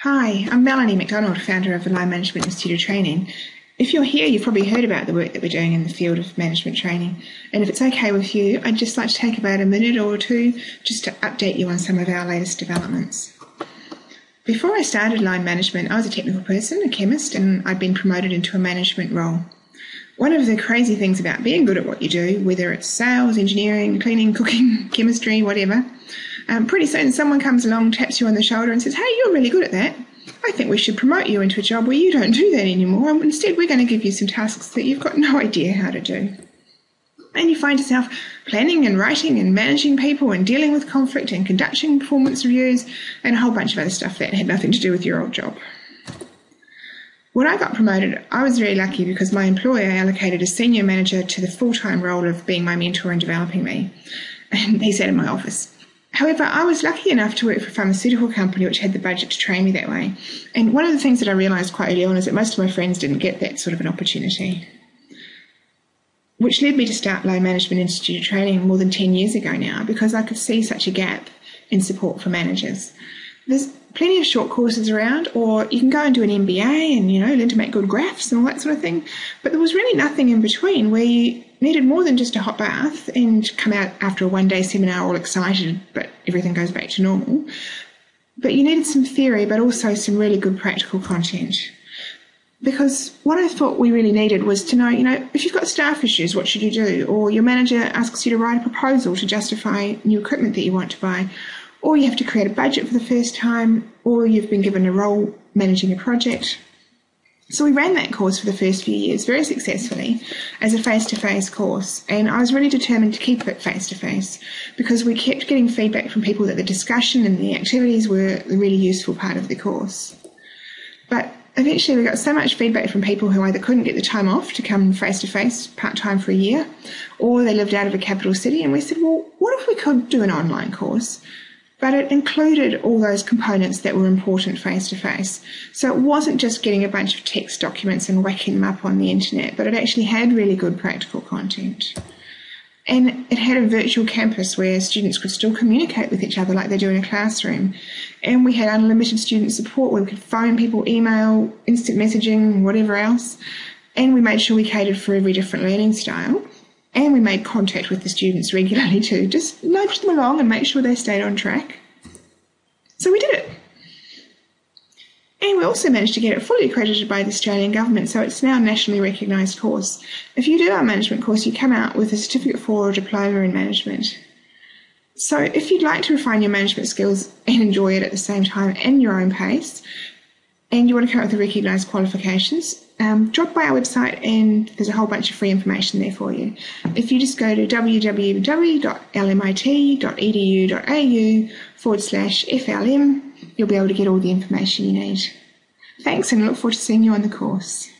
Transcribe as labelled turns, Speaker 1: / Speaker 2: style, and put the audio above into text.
Speaker 1: Hi, I'm Melanie McDonald, founder of the Line Management Institute of Training. If you're here, you've probably heard about the work that we're doing in the field of management training. And if it's okay with you, I'd just like to take about a minute or two just to update you on some of our latest developments. Before I started Line Management, I was a technical person, a chemist, and I'd been promoted into a management role. One of the crazy things about being good at what you do, whether it's sales, engineering, cleaning, cooking, chemistry, whatever, pretty soon someone comes along, taps you on the shoulder and says, "Hey, you're really good at that. I think we should promote you into a job where you don't do that anymore. Instead, we're going to give you some tasks that you've got no idea how to do." And you find yourself planning and writing and managing people and dealing with conflict and conducting performance reviews and a whole bunch of other stuff that had nothing to do with your old job. When I got promoted, I was very lucky because my employer allocated a senior manager to the full-time role of being my mentor and developing me. And he sat in my office. However, I was lucky enough to work for a pharmaceutical company which had the budget to train me that way. And one of the things that I realised quite early on is that most of my friends didn't get that sort of an opportunity, which led me to start Line Management Institute of Training more than 10 years ago now, because I could see such a gap in support for managers. There's plenty of short courses around, or you can go and do an MBA and, learn to make good graphs and all that sort of thing. But there was really nothing in between where you needed more than just a hot bath and come out after a one-day seminar all excited, but everything goes back to normal. But you needed some theory, but also some really good practical content. Because what I thought we really needed was to know, if you've got staff issues, what should you do? Or your manager asks you to write a proposal to justify new equipment that you want to buy. Or you have to create a budget for the first time, or you've been given a role managing a project. So we ran that course for the first few years very successfully as a face-to-face course, and I was really determined to keep it face-to-face because we kept getting feedback from people that the discussion and the activities were the really useful part of the course. But eventually we got so much feedback from people who either couldn't get the time off to come face-to-face part-time for a year, or they lived out of a capital city, and we said, well, what if we could do an online course? But it included all those components that were important face-to-face. So it wasn't just getting a bunch of text documents and whacking them up on the internet, but it actually had really good practical content. And it had a virtual campus where students could still communicate with each other like they do in a classroom. And we had unlimited student support where we could phone people, email, instant messaging, whatever else. And we made sure we catered for every different learning style. And we made contact with the students regularly too, just nudge them along and make sure they stayed on track. So we did it. And we also managed to get it fully accredited by the Australian government, so it's now a nationally recognised course. If you do our management course, you come out with a certificate for or a diploma in management. So if you'd like to refine your management skills and enjoy it at the same time and your own pace, and you want to come up with the recognised qualifications, drop by our website and there's a whole bunch of free information there for you. If you just go to www.lmit.edu.au/FLM, you'll be able to get all the information you need. Thanks, and I look forward to seeing you on the course.